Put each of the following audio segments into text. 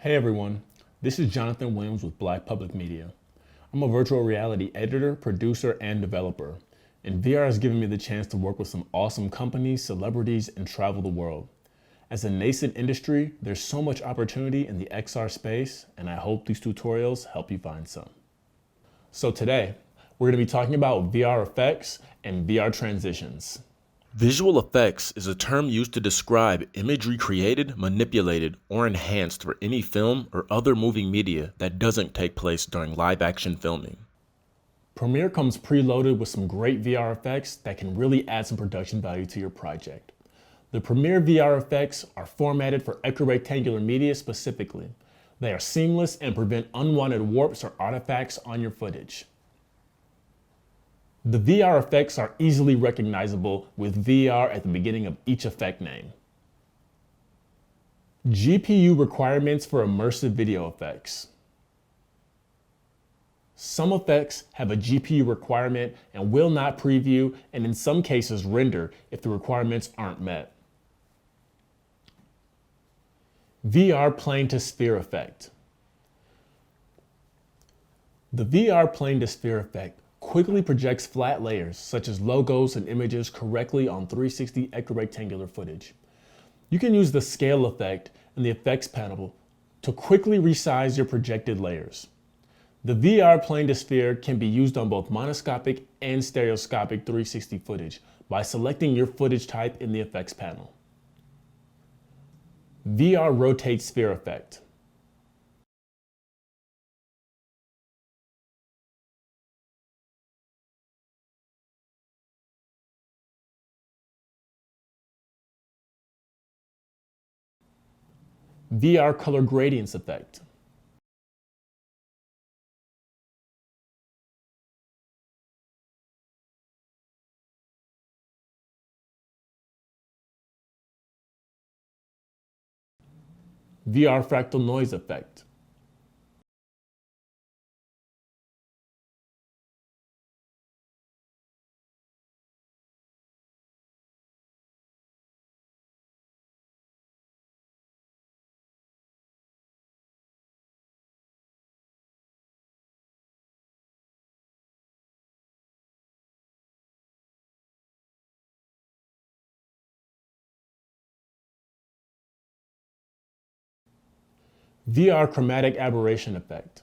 Hey everyone, this is Jonathan Williams with Black Public Media. I'm a virtual reality editor, producer, and developer, and VR has given me the chance to work with some awesome companies, celebrities, and travel the world. As a nascent industry, there's so much opportunity in the XR space, and I hope these tutorials help you find some. So today, we're going to be talking about VR effects and VR transitions. Visual effects is a term used to describe imagery created, manipulated, or enhanced for any film or other moving media that doesn't take place during live-action filming. Premiere comes preloaded with some great VR effects that can really add some production value to your project. The Premiere VR effects are formatted for equirectangular media specifically. They are seamless and prevent unwanted warps or artifacts on your footage. The VR effects are easily recognizable with VR at the beginning of each effect name. GPU requirements for immersive video effects. Some effects have a GPU requirement and will not preview and in some cases render if the requirements aren't met. VR plane to sphere effect. The VR plane to sphere effect quickly projects flat layers such as logos and images correctly on 360 equirectangular footage. You can use the scale effect in the effects panel to quickly resize your projected layers. The VR plane to sphere can be used on both monoscopic and stereoscopic 360 footage by selecting your footage type in the effects panel. VR rotate sphere effect. VR color gradients effect. VR fractal noise effect. VR chromatic aberration effect.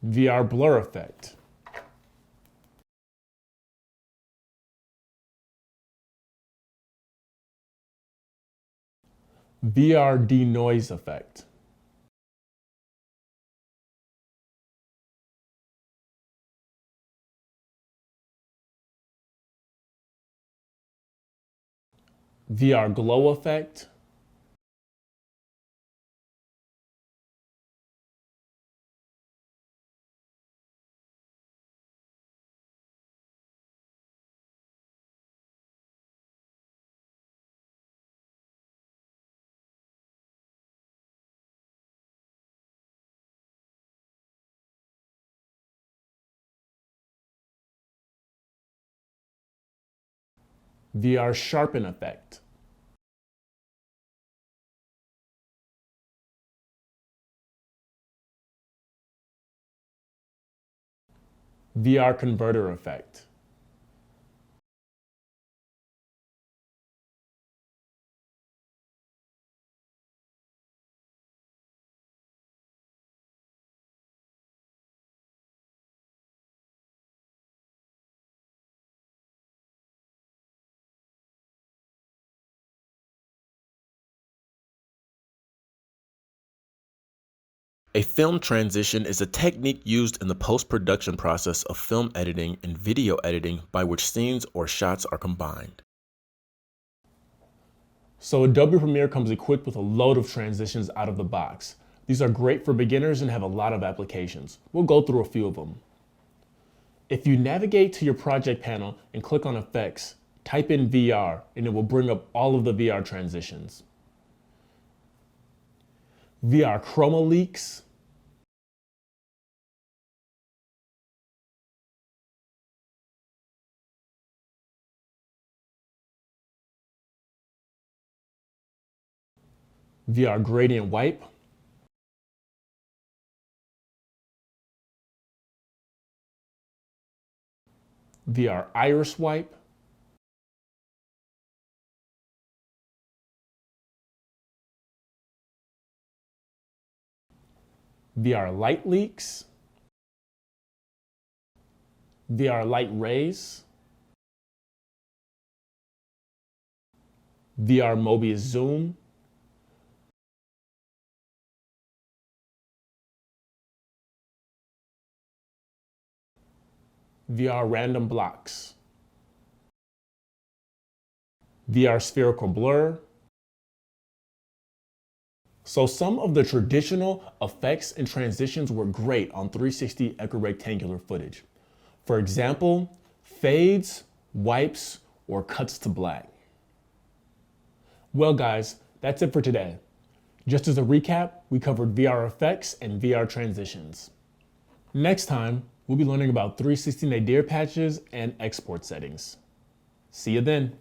VR blur effect. VR denoise effect. VR glow effect. VR sharpen effect. VR converter effect. A film transition is a technique used in the post-production process of film editing and video editing by which scenes or shots are combined. So Adobe Premiere comes equipped with a load of transitions out of the box. These are great for beginners and have a lot of applications. We'll go through a few of them. If you navigate to your project panel and click on Effects, type in VR and it will bring up all of the VR transitions. VR chroma leaks, VR gradient wipe, VR iris wipe, VR light leaks, VR light rays, VR Mobius zoom, VR random blocks, VR spherical blur. So some of the traditional effects and transitions were great on 360 equirectangular footage. For example, fades, wipes, or cuts to black. Well guys, that's it for today. Just as a recap, we covered VR effects and VR transitions. Next time, we'll be learning about 360 nadir patches and export settings. See you then.